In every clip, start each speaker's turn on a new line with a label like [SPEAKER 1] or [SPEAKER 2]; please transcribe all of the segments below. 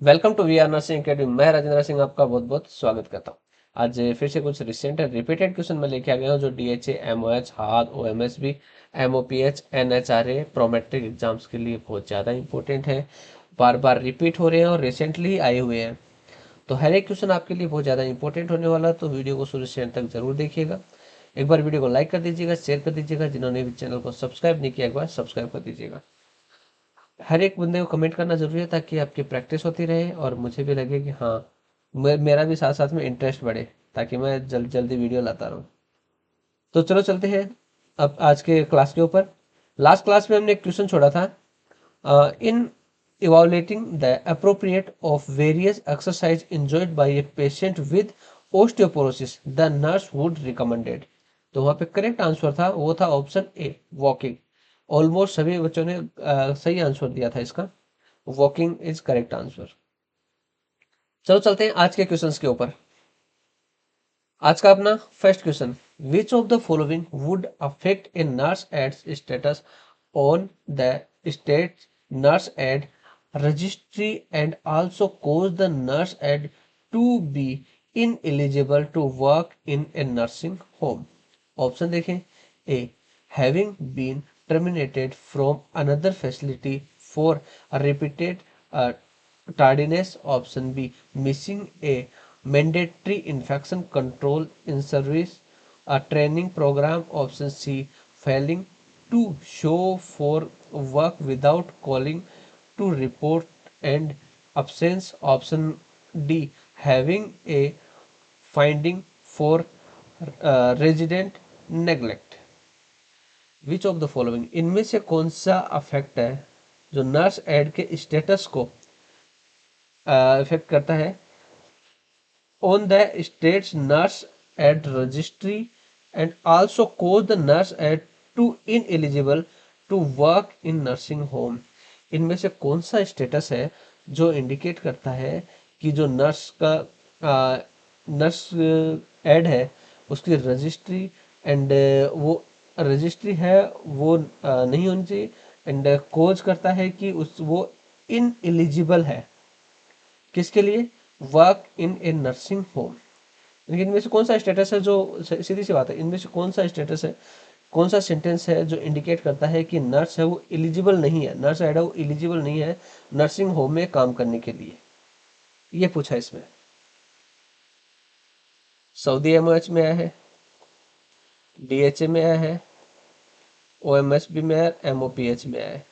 [SPEAKER 1] Welcome to we are nursing academy. मैं राजेंद्र सिंह आपका बहुत बहुत स्वागत करता हूँ। आज फिर से कुछ रिसेंट रिपीटेड क्वेश्चन में लेके आ गया हूँ जो डीएचए, एमओएच, हाथ, ओएमएसबी, एमओपीएच, एनएचआरए, प्रोमेट्रिक एग्जाम्स के लिए बहुत ज़्यादा इंपॉर्टेंट है, बार बार रिपीट हो रहे हैं और रिसेंटली आए हुए हैं। तो हर एक क्वेश्चन आपके लिए बहुत ज़्यादा इंपॉर्टेंट होने वाला है, तो वीडियो को शुरू से अंत तक जरूर देखिएगा। एक बार वीडियो को लाइक कर दीजिएगा, शेयर कर दीजिएगा, जिन्होंने भी चैनल को सब्सक्राइब नहीं किया एक बार सब्सक्राइब कर दीजिएगा। हर एक बंदे को कमेंट करना जरूरी है ताकि आपकी प्रैक्टिस होती रहे और मुझे भी लगे कि हाँ, मेरा भी साथ साथ में इंटरेस्ट बढ़े, ताकि मैं जल्दी जल्दी वीडियो लाता रहूँ। तो चलो चलते हैं अब आज के क्लास के ऊपर। लास्ट क्लास में हमने एक क्वेश्चन छोड़ा था, इन evaluating the appropriate of various exercise enjoyed by a patient with osteoporosis the nurse would recommended। तो वहां पे करेक्ट आंसर था, वो था ऑप्शन ए, वॉकिंग। ऑलमोस्ट सभी बच्चों ने सही आंसर दिया था इसका। Walking is correct answer. चलो चलते हैं आज के क्वेश्चंस के ऊपर। आज का अपना first question, which of the following would affect a nurse aid status on the state nurse aid registry and also cause the nurse aid to be ineligible to work in a nursing home. Option देखें। A, having been terminated from another facility for repeated tardiness. Option B, missing a mandatory infection control in service a training program. Option C, failing to show for work without calling to report and absence. Option D, having a finding for resident neglect। Which of the following, इनमें से कौन सा affect है जो nurse add के status को effect करता है on the state's nurse at registry and also cause the nurse at to ineligible to work in nursing home। इनमें से कौन सा स्टेटस है जो इंडिकेट करता है कि जो नर्स एड है उसकी रजिस्ट्री एंड वो रजिस्ट्री है वो नहीं होनी चाहिए, एंड कोज करता है कि उस वो इन एलिजिबल है किसके लिए, work in a nursing home. इनमें से कौन सा स्टेटस है जो, सीधी सी बात है, इनमें से कौन सा स्टेटस है, कौन सा सेंटेंस है जो इंडिकेट करता है कि नर्स है वो एलिजिबल नहीं है, नर्स है वो एलिजिबल नहीं है नर्सिंग होम में काम करने के लिए। ये पूछा इसमें। सऊदी एमओएच में आया है, डीएचए में आया है, ओएमएसबी में आया, एमओपीएच में आया है,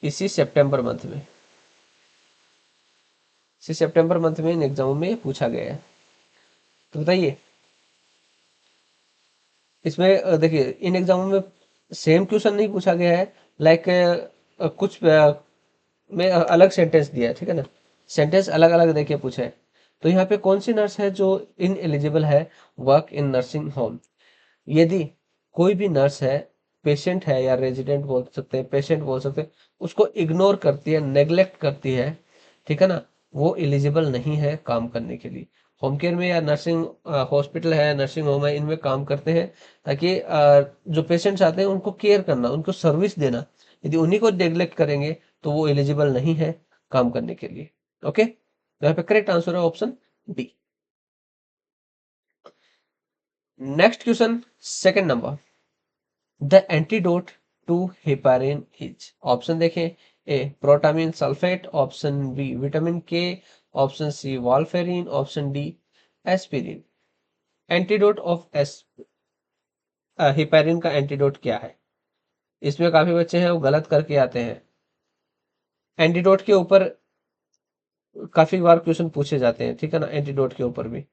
[SPEAKER 1] इसी सितंबर मंथ में, इसी सितंबर मंथ में इन एग्जामों में पूछा गया है। तो बताइए इसमें देखिए इन एग्जामों में सेम क्वेश्चन नहीं पूछा गया है, लाइक कुछ में अलग सेंटेंस दिया है, ठीक है ना, सेंटेंस अलग अलग देखिए पूछा है। तो यहाँ पे कौन सी नर्स है जो इन एलिजिबल है वर्क इन नर्सिंग होम। यदि कोई भी नर्स है, पेशेंट है या रेजिडेंट बोल सकते हैं, पेशेंट बोल सकते हैं, उसको इग्नोर करती है, नेग्लेक्ट करती है, ठीक है ना, वो एलिजिबल नहीं है काम करने के लिए। होम केयर में या नर्सिंग हॉस्पिटल है, नर्सिंग होम है, इनमें काम करते हैं ताकि जो पेशेंट्स आते हैं उनको केयर करना, उनको सर्विस देना। यदि उन्हीं को नेग्लेक्ट करेंगे तो वो एलिजिबल नहीं है काम करने के लिए। ओके, तो यहाँ पे करेक्ट आंसर है option D. Next question, second number, the antidote to heparin is. Option देखें। A, protamine sulphate. Option B, vitamin K. Option C, warfarin. Option D, aspirin. Antidote of is heparin का antidote क्या है। इसमें काफी बच्चे हैं वो गलत करके आते हैं। एंटीडोट के ऊपर काफी बार क्वेश्चन पूछे जाते हैं, ठीक है ना, एंटीडोट के ऊपर भी।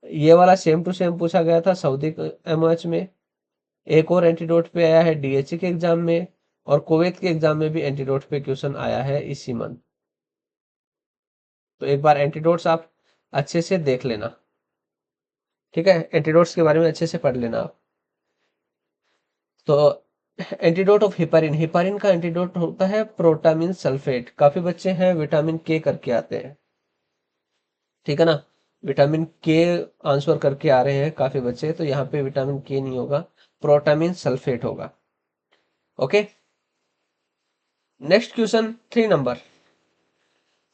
[SPEAKER 1] ये वाला सेम टू सेम पूछा गया था सऊदी एमओएच में। एक और एंटीडोट पे आया है डीएचए के एग्जाम में, और कुवैत के एग्जाम में भी एंटीडोट पे क्वेश्चन आया है इसी मंथ। तो एक बार एंटीडोट्स आप अच्छे से देख लेना, ठीक है, एंटीडोट्स के बारे में अच्छे से पढ़ लेना आप। तो एंटीडोट ऑफ हेपारिन, हेपारिन का एंटीडोट होता है प्रोटामिन सल्फेट। काफी बच्चे हैं विटामिन के करके आते हैं, ठीक है ना, विटामिन के आंसर करके आ रहे हैं काफी बच्चे, तो यहाँ पे विटामिन के नहीं होगा, प्रोटामिन सल्फेट होगा। Okay, next question, 3 number,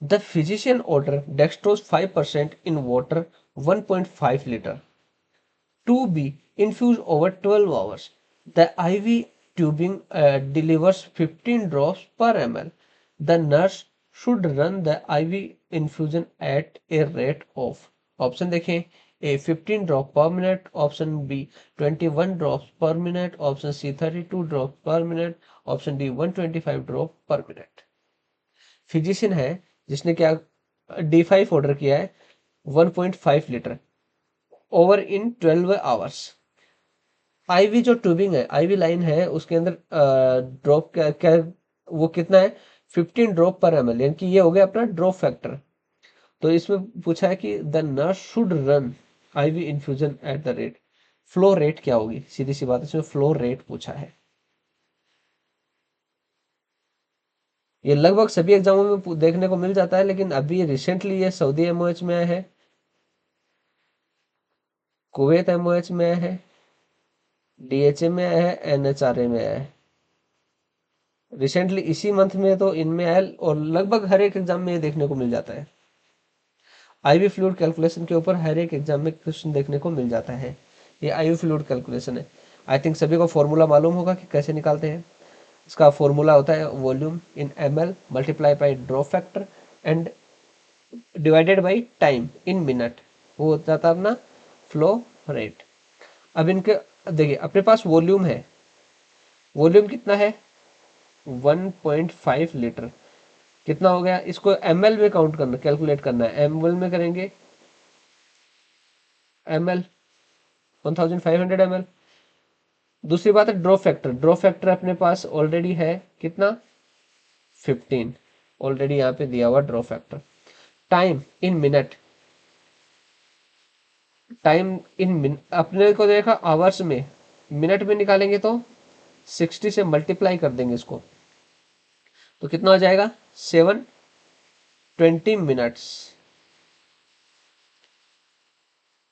[SPEAKER 1] the physician order dextrose 5% in water 1.5 litre to be infused over 12 hours. The IV tubing delivers 15 drops per ml. The nurse should run the IV infusion at a rate of option देखें A 15 drop per minute, option B 21 drops per minute, option C 32 drop per minute, option D 125 drop per minute. Physician है जिसने क्या D5 order किया है 1.5 litre over in 12 hours. IV जो tubing है, IV line है, उसके अंदर ड्रॉप क्या क्या वो कितना है 15 ड्रॉप पर एमएल, यानी कि ये हो गया अपना ड्रॉप फैक्टर। तो इसमें पूछा है कि the nurse should run IV infusion at the rate, flow rate क्या होगी, सीधी सी बात है, इसमें फ्लो रेट पूछा है। ये लगभग सभी एग्जामों में देखने को मिल जाता है, लेकिन अभी रिसेंटली ये सऊदी एमओएच में आया है, कुवैत एमओएच में आया है, डीएचए में आया है, एनएचआरए में आया है। रिसेंटली इसी मंथ में तो इनमें आया और लगभग हर एक एग्जाम में ये देखने को मिल जाता है। आईवी फ्लूइड कैलकुलेशन के ऊपर हर एक एग्जाम में क्वेश्चन देखने को मिल जाता है। ये आईवी फ्लूइड कैलकुलेशन है। आई थिंक सभी को फॉर्मूला मालूम होगा कि कैसे निकालते हैं। इसका फॉर्मूला होता है volume in ml multiply by drop factor and divided by time in minute, वो होता था अपना फ्लो रेट। अब इनके देखिए अपने पास वॉल्यूम है, वॉल्यूम कितना है 1.5 लीटर, कितना हो गया, इसको ml में काउंट करना, कैलकुलेट करना है, ml में करेंगे, ml 1500 ml। दूसरी बात है ड्रॉप फैक्टर, ड्रॉप फैक्टर अपने पास ऑलरेडी है कितना 15, ऑलरेडी यहाँ पे दिया हुआ drop factor. Time in minute, time in अपने को देखा आवर्स में, मिनट में निकालेंगे तो 60 से मल्टीप्लाई कर देंगे इसको, तो कितना हो जाएगा 720 मिनट्स।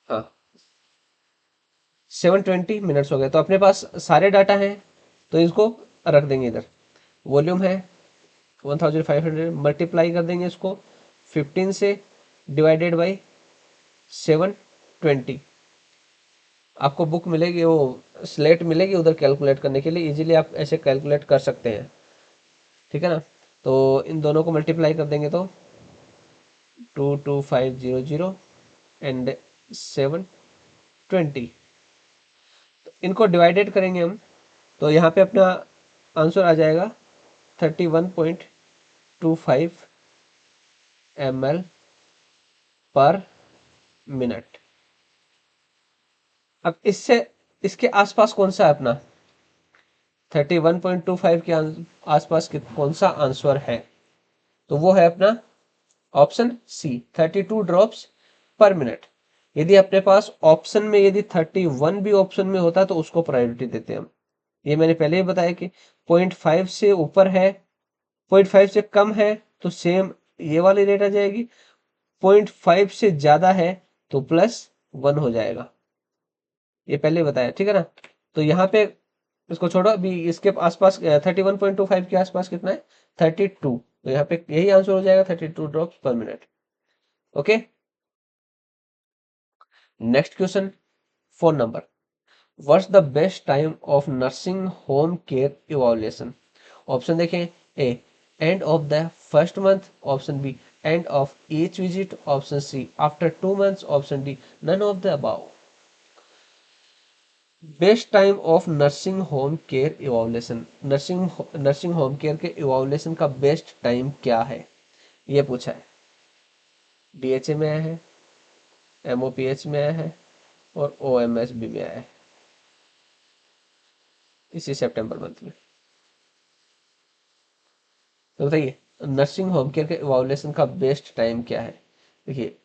[SPEAKER 1] हाँ 720 मिनट्स हो गए। तो अपने पास सारे डाटा हैं, तो इसको रख देंगे इधर। वॉल्यूम है 1500, मल्टीप्लाई कर देंगे इसको 15 से, डिवाइडेड बाई 720। आपको बुक मिलेगी, वो स्लेट मिलेगी उधर कैलकुलेट करने के लिए, इजीली आप ऐसे कैलकुलेट कर सकते हैं, ठीक है ना। तो इन दोनों को मल्टीप्लाई कर देंगे तो 22500 एंड 720, इनको डिवाइडेड करेंगे हम, तो यहाँ पे अपना आंसर आ जाएगा 31.25 ml पर मिनट। अब इससे इसके आसपास कौन सा है अपना 31.25 के आसपास कौन सा आंसर है, तो वो है अपना option C 32 drops per minute. यदि अपने पास ऑप्शन में यदि 31 भी ऑप्शन में होता तो उसको प्रायोरिटी देते हैं हम। ये मैंने पहले ही बताया कि 0.5 से ऊपर है, 0.5 से कम है तो सेम ये वाली रेट आ जाएगी, 0.5 से ज्यादा है तो +1 हो जाएगा, ये पहले ही बताया, ठीक है ना। तो यहाँ पे इसको छोड़ो, अभी इसके आसपास 31.25 के आसपास कितना है 32, तो यहाँ पे यही आंसर हो जाएगा 32 drops per minute. Okay, next question 4 number, what's the best time of nursing home care evaluation. Option देखें, A end of the first month, option B end of each visit, option C after 2 months, option D none of the above. Best time of nursing home care evaluation, nursing home care के evaluation का best time क्या है, ये पूछा है। DHA में आया है, एमओपीएच में आया है और ओएमएसबी में आया है इसी सितंबर मंथ में। तो बताइए नर्सिंग होम केयर के इवैल्यूएशन का बेस्ट टाइम क्या है। देखिए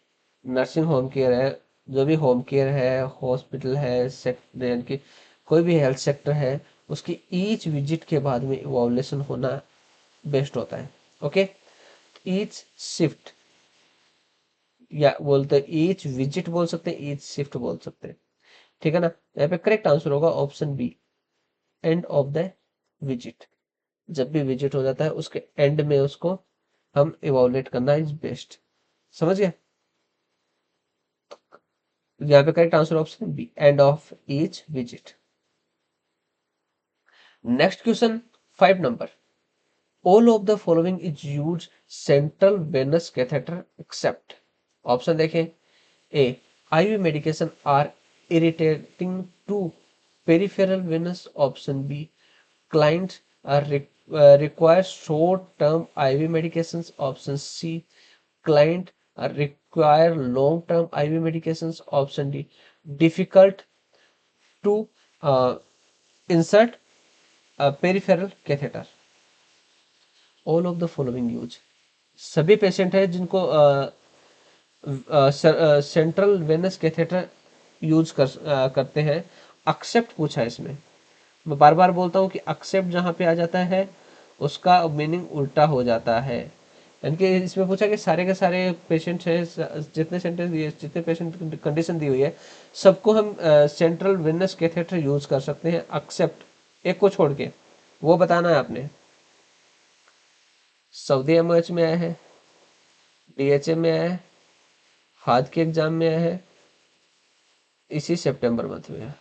[SPEAKER 1] नर्सिंग होम केयर है, जो भी होम केयर है, हॉस्पिटल है, सेक्टर यानी कि कोई भी हेल्थ सेक्टर है, उसकी ईच विजिट के बाद में इवैल्यूएशन होना बेस्ट होता है। ओके, ईच शिफ्ट या बोलते हैं ईच विजिट बोल सकते हैं, ईच शिफ्ट बोल सकते हैं, ठीक है ना। यहाँ पे करेक्ट आंसर होगा option B end of the visit. जब भी विजिट हो जाता है उसके एंड में उसको हम इवोल्यूट करना इज बेस्ट। समझ गए? यहाँ पे correct answer option B, end of each visit. Next question 5 number, all of the following is used central venous catheter except। Option देखें, A IV medication are irritating to peripheral venous, option B clients are require short term IV medications, option C client are require long term IV medications, option D difficult to insert peripheral catheter। All of the following use, सभी patient है जिनको central venous catheter use करते हैं, accept पूछा है इसमें। मैं बार बार बोलता हूँ कि एक्सेप्ट जहाँ पे आ जाता है उसका मीनिंग उल्टा हो जाता है। यानी कि इसमें पूछा कि सारे के सारे पेशेंट है, जितने सेंटेंस दिए, जितने पेशेंट कंडीशन दी हुई है, सबको हम सेंट्रल वेनस कैथेटर यूज कर सकते हैं एक्सेप्ट एक को छोड़ के, वो बताना है आपने। सऊदी एमओएच में आया है, डीएचए में आया है, हाथ के एग्जाम में आया है, इसी सितंबर मंथ में है।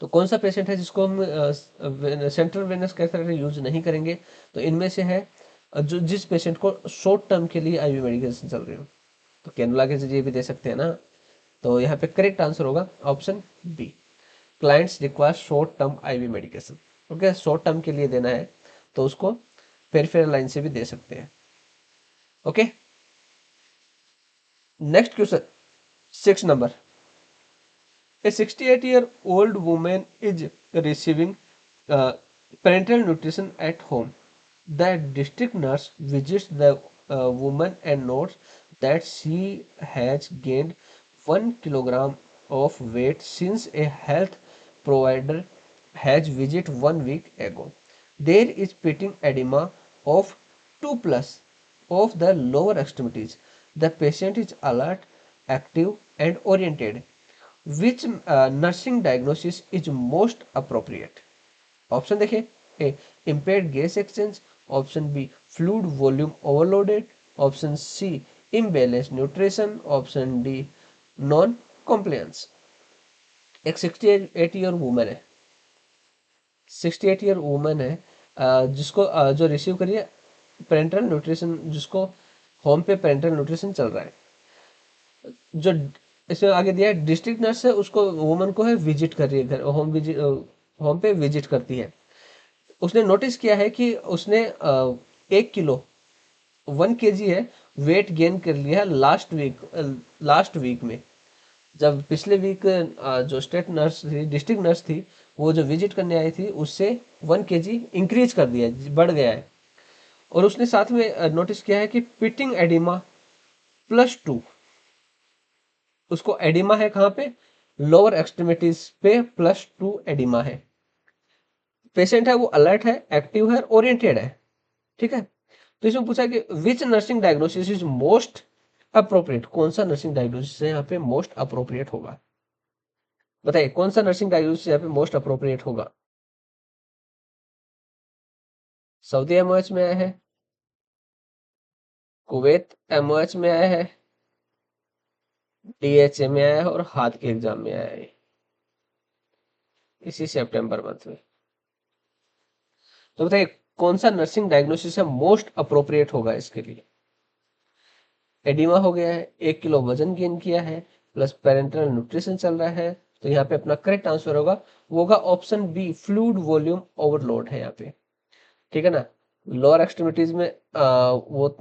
[SPEAKER 1] तो कौन सा पेशेंट है जिसको हम सेंट्रल वेनस कैथेटर यूज नहीं करेंगे? तो इनमें से है जो जिस पेशेंट को शॉर्ट टर्म के लिए आईवी मेडिकेशन चल रही हो, तो कैनुला के जरिए भी दे सकते हैं ना। तो यहाँ पे करेक्ट आंसर होगा option B, clients require short term IV medication. Okay, short term के लिए देना है तो उसको पेरिफेरल लाइन से भी दे सकते हैं। Okay, next question 6 number, a 68-year-old woman is receiving parental nutrition at home. The district nurse visits the woman and notes that she has gained 1 kilogram of weight since a health provider has visited 1 week ago. There is pitting edema of 2 plus of the lower extremities. The patient is alert, active, and oriented. Which nursing diagnosis is most appropriate? Option देखिए, A impaired gas exchange, option B fluid volume overloaded, option C imbalanced nutrition, option D non compliance। एक 68 year women है, 68 year women है, जिसको जो receive करिए parental nutrition, जिसको home पे parental nutrition चल रहा है। जो इसमें आगे दिया है डिस्ट्रिक्ट नर्स है, उसको वुमन को है विजिट कर रही है, घर होम पे विजिट करती है। उसने नोटिस किया है कि उसने 1 किलो 1 kg है वेट गेन कर लिया है लास्ट वीक में। जब पिछले वीक जो स्टेट नर्स थी, डिस्ट्रिक्ट नर्स थी, वो जो विजिट करने आई थी, उससे 1 kg इंक्रीज कर दिया है, बढ़ गया है। और उसने साथ में नोटिस किया है कि पिटिंग एडिमा +2, उसको एडिमा है कहाँ पे? लोअर एक्सट्रीमिटीज पे +2 एडिमा है। पेशेंट है वो अलर्ट है, एक्टिव है, ओरिएंटेड है। ठीक है, तो इसमें पूछा कि विच nursing diagnosis is most appropriate, कौन सा नर्सिंग डायग्नोसिस है यहाँ पे मोस्ट अप्रोप्रिएट होगा? बताइए कौन सा नर्सिंग डायग्नोसिस यहाँ पे मोस्ट अप्रोप्रिएट होगा? सऊदी एमओएच में आया है, कुवैत एमओएच में आया है, डीएचए में आया है, और हाथ के एग्जाम में आया है इसी सितंबर मंथ में। तो बताइए कौन सा नर्सिंग डायग्नोसिस है मोस्ट अप्रोप्रिएट होगा इसके लिए? एडिमा हो गया है, 1 किलो वजन गेन किया है, प्लस पेरेंटल न्यूट्रिशन चल रहा है, तो यहाँ पे अपना करेक्ट आंसर होगा वो होगा option B, fluid volume overload है यहाँ पे। ठीक है ना, लोअर एक्सट्रीमिटीज में वो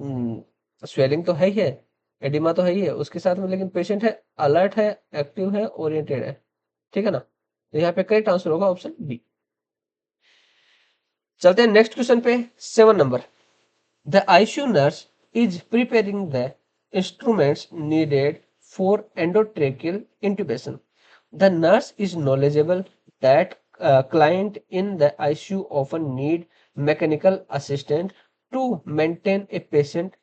[SPEAKER 1] स्वेलिंग तो है ही है, एडिमा तो है ही है उसके साथ में, लेकिन पेशेंट है अलर्ट है, एक्टिव है, ओरिएंटेड है। ठीक है ना, तो यहाँ पे करेक्ट आंसर होगा ऑप्शन बी। चलते हैं नेक्स्ट क्वेश्चन पे, 7 number, the ICU nurse is preparing the instruments needed for endotracheal intubation. The nurse is knowledgeable that client in the ICU often need mechanical assistance to maintain a patent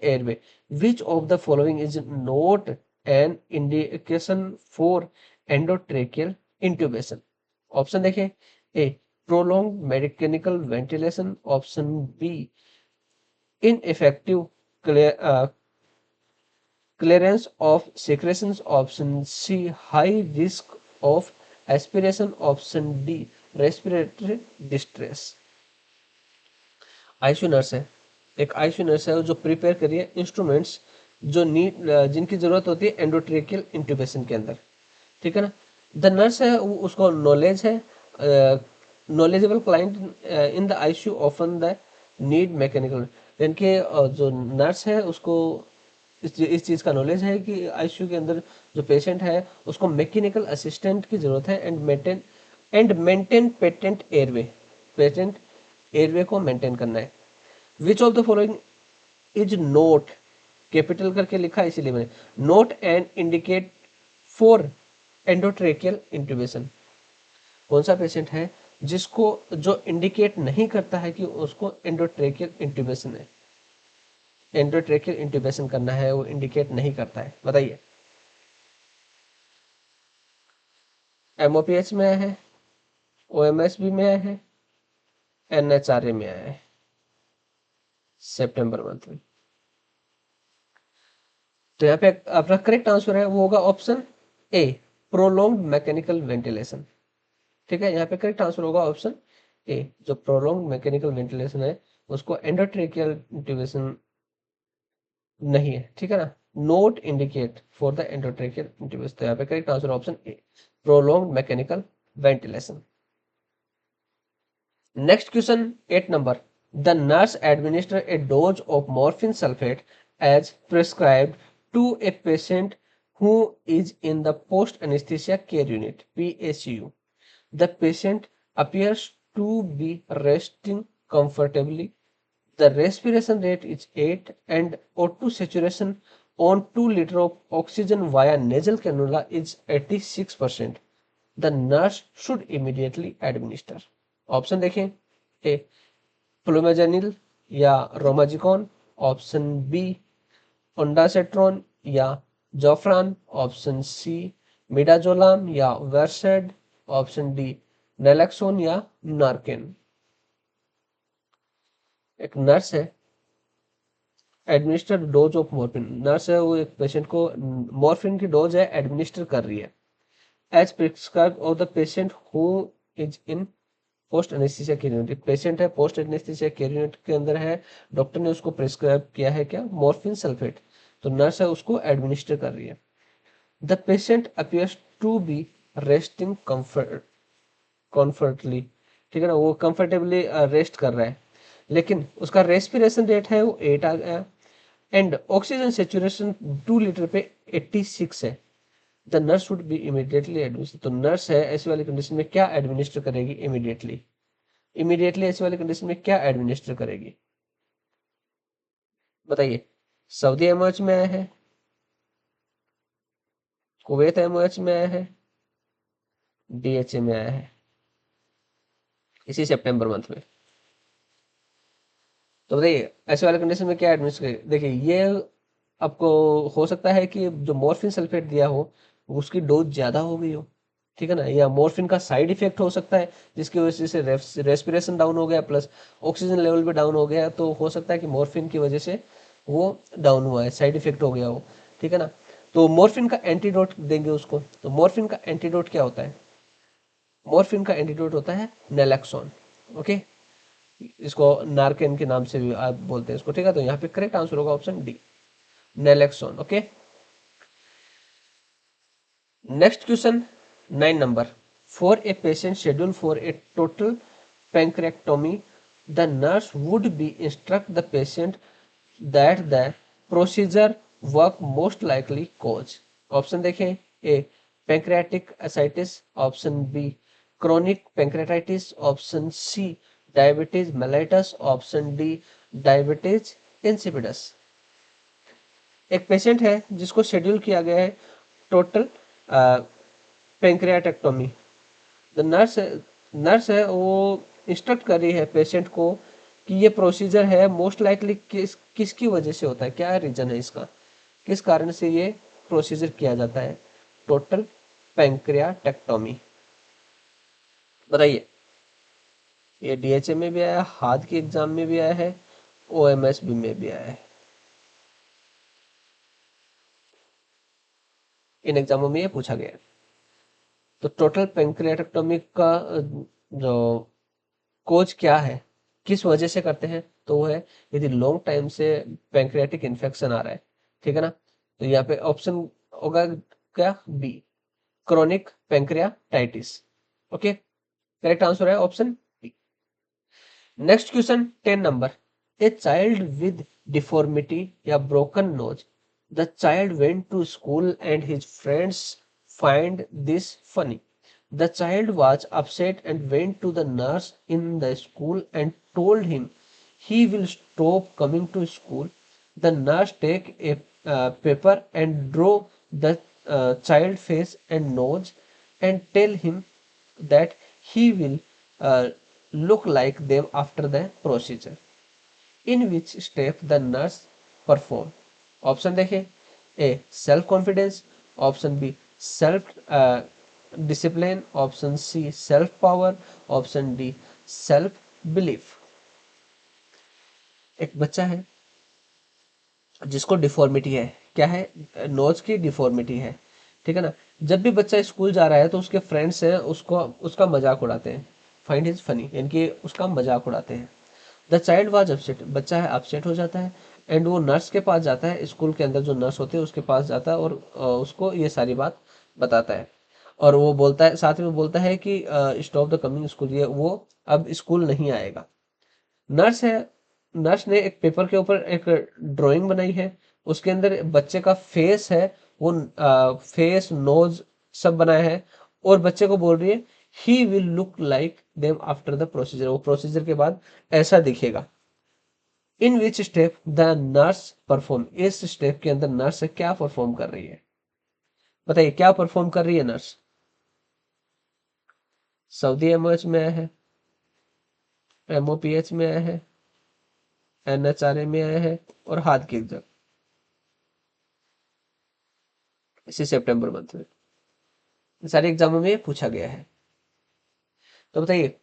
[SPEAKER 1] airway. Which of the following is not an indication for endotracheal intubation? Option देखें, A prolong mechanical ventilation, option B ineffective clearance of secretions, option C high risk of aspiration, option D respiratory distress। ICU nurse है, एक ICU nurse है जो prepare करिए instruments जो need जिनकी जरूरत होती है एंडोट्रेकियल इंट्यूबेशन के अंदर, ठीक है ना। द नर्स है उसको नॉलेज है, knowledgeable client in the ICU often the need mechanical, यानी कि जो नर्स है उसको इस चीज का नॉलेज है कि आईसीयू के अंदर जो पेशेंट है उसको मैकेनिकल असिस्टेंट की जरूरत है and maintain patent airway, patent airway को मेंटेन करना है। विच of the following is note, capital करके लिखा है इसीलिए मैंने, note and indicate for endotracheal intubation. कौन सा पेशेंट है जिसको जो इंडिकेट नहीं करता है कि उसको एंडोट्रेकियल इंट्यूबेशन है, एंडोट्रेकियल इंट्यूबेशन करना है, वो इंडिकेट नहीं करता है, बताइए। एमओपीएच में आया है, ओएमएसबी में आया है, एनएचआरए में आया है सितंबर मंथ में। तो यहाँ पे अपना करेक्ट आंसर है वो होगा ऑप्शन ए प्रोलॉन्ग मैकेनिकल वेंटिलेशन, ठीक है। यहाँ पे करेक्ट आंसर होगा ऑप्शन ए, जो प्रोलॉन्ग मैकेनिकल वेंटिलेशन है उसको एंडोट्रेकियल इंट्यूबेशन नहीं है, ठीक है ना, note indicate for the endotracheal intubation. तो यहाँ पे correct answer option A prolong mechanical ventilation. Next question, 8 number. The nurse administer a dose of morphine sulfate as prescribed to a patient who is in the post anesthesia care unit PACU. The patient appears to be resting comfortably. The respiration rate is 8 and O2 saturation on 2 liters of oxygen via nasal cannula is 86%. The nurse should immediately administer. Option देखें, ए प्लूमेजेनिल या रोमाजिकॉन, option B ondansetron या जोफ्रान, option C midazolam या वेरसेड, option D नेलेक्सोन या नार्केन। एक nurse है, administer dose of morphine, nurse है वो एक पेशेंट को मॉर्फिन की डोज है एडमिनिस्टर कर रही है as prescribe of the patient who is in post anaesthesia care unit. Patient है पोस्ट एनेस्थीसिया केयर यूनिट के अंदर है, डॉक्टर ने उसको प्रिस्क्राइब किया है क्या, मॉर्फिन सल्फेट, तो नर्स है उसको एडमिनिस्टर कर रही है। The patient appears to be resting comfortably, ठीक है ना, वो कंफर्टेबली रेस्ट कर रहा है, लेकिन उसका रेस्पिरेशन रेट है वो 8 आ गया एंड ऑक्सीजन सेचुरेशन 2 लीटर पे 86 है। The nurse would be immediately administer, तो नर्स है ऐसी वाली कंडीशन में क्या एडमिनिस्टर करेगी इमीडिएटली, इमीडिएटली ऐसी वाली कंडीशन में क्या एडमिनिस्टर करेगी, बताइए। सऊदी एमओएच में आया है, कुवैत एमओएच में आया है, डीएचए में आया है इसी सितंबर मंथ में। तो बताइए ऐसे वाले कंडीशन में क्या एडमिनिस्टर करेगी। देखिए ये आपको हो सकता है कि जो मॉर्फिन सल्फेट दिया हो उसकी डोज ज्यादा हो गई हो, ठीक है ना, या मॉर्फिन का साइड इफेक्ट हो सकता है जिसकी वजह से रेस्पिरेशन डाउन हो गया प्लस ऑक्सीजन लेवल भी डाउन हो गया, तो हो सकता है कि मॉर्फिन की वजह से वो डाउन हुआ है, साइड इफेक्ट हो गया हो, ठीक है ना। तो मॉर्फिन का एंटीडोट देंगे उसको, तो मॉर्फिन का एंटीडोट क्या होता है, मॉर्फिन का एंटीडोट होता है नेलेक्सोन, ओके, इसको नार्केन के नाम से भी आप बोलते हैं इसको, ठीक है। तो यहाँ पे करेक्ट आंसर होगा option D नेलेक्सोन, okay. Next question, 9 number. For a patient scheduled for a total pancreectomy, the nurse would be instruct the patient that the procedure work most likely cause। Option देखें, A pancreatic ascites, option B chronic pancreatitis, option C diabetes mellitus, option D diabetes insipidus। एक patient है जिसको schedule किया गया है total पेंक्रियाटेक्टोमी, the nurse है वो instruct कर रही है पेशेंट को कि ये प्रोसीजर है मोस्ट लाइकली किसकी वजह से होता है, क्या रीजन है इसका, किस कारण से ये प्रोसीजर किया जाता है, टोटल पेंक्रियाटेक्टोमी, बताइए। ये डीएचए में भी आया, हाथ के एग्जाम में भी आया है, ओएमएसबी में भी आया है। इन एग्जामों में ये पूछा गया है। तो टोटल पेंक्रियाटेक्टोमी का जो कोज क्या है, किस वजह से करते हैं, तो वो है यदि लॉन्ग टाइम से पेंक्रियाटिक इन्फेक्शन आ रहा है, ठीक है ना। तो यहाँ पे ऑप्शन होगा क्या, B, chronic pancreatitis. Okay, correct answer है option B. Next question 10 number, a child with deformity या broken nose, the child went to school and his friends find this funny, the child was upset and went to the nurse in the school and told him he will stop coming to school. The nurse take a paper and draw the child face and nose and tell him that he will look like them after the procedure. In which step the nurse perform? Option देखें, A self confidence, option B self discipline, option C self power, option D self belief. एक बच्चा है जिसको deformity है, क्या है, knows की deformity है, ठीक है ना। जब भी बच्चा स्कूल जा रहा है तो उसके फ्रेंड्स हैं उसको उसका मजाक उड़ाते हैं, फाइंड इज फनी, यानी कि उसका मजाक उड़ाते हैं। द चाइल्ड वाज अपसेट, बच्चा है अपसेट हो जाता है, एंड वो नर्स के पास जाता है, स्कूल के अंदर जो नर्स होते हैं उसके पास जाता है और उसको ये सारी बात बताता है। और वो बोलता है, साथ में बोलता है कि स्टॉप द कमिंग स्कूल, ये वो अब स्कूल नहीं आएगा। नर्स है, नर्स ने एक पेपर के ऊपर एक ड्राइंग बनाई है, उसके अंदर बच्चे का फेस है, वो फेस नोज सब बनाया है, और बच्चे को बोल रही है ही will look like them after the procedure, वो प्रोसीजर के बाद ऐसा दिखेगा। In which step the nurse perform, इस स्टेप के अंदर नर्स क्या परफॉर्म कर रही है, बताइए क्या परफॉर्म कर रही है नर्स। सऊदी एमओएच में आया है, एमओपीएच में आया है, एनएचआरए में आया है, और हाथ की एग्जाम इसी सितंबर मंथ में सारे एग्जामों में पूछा गया है। तो बताइए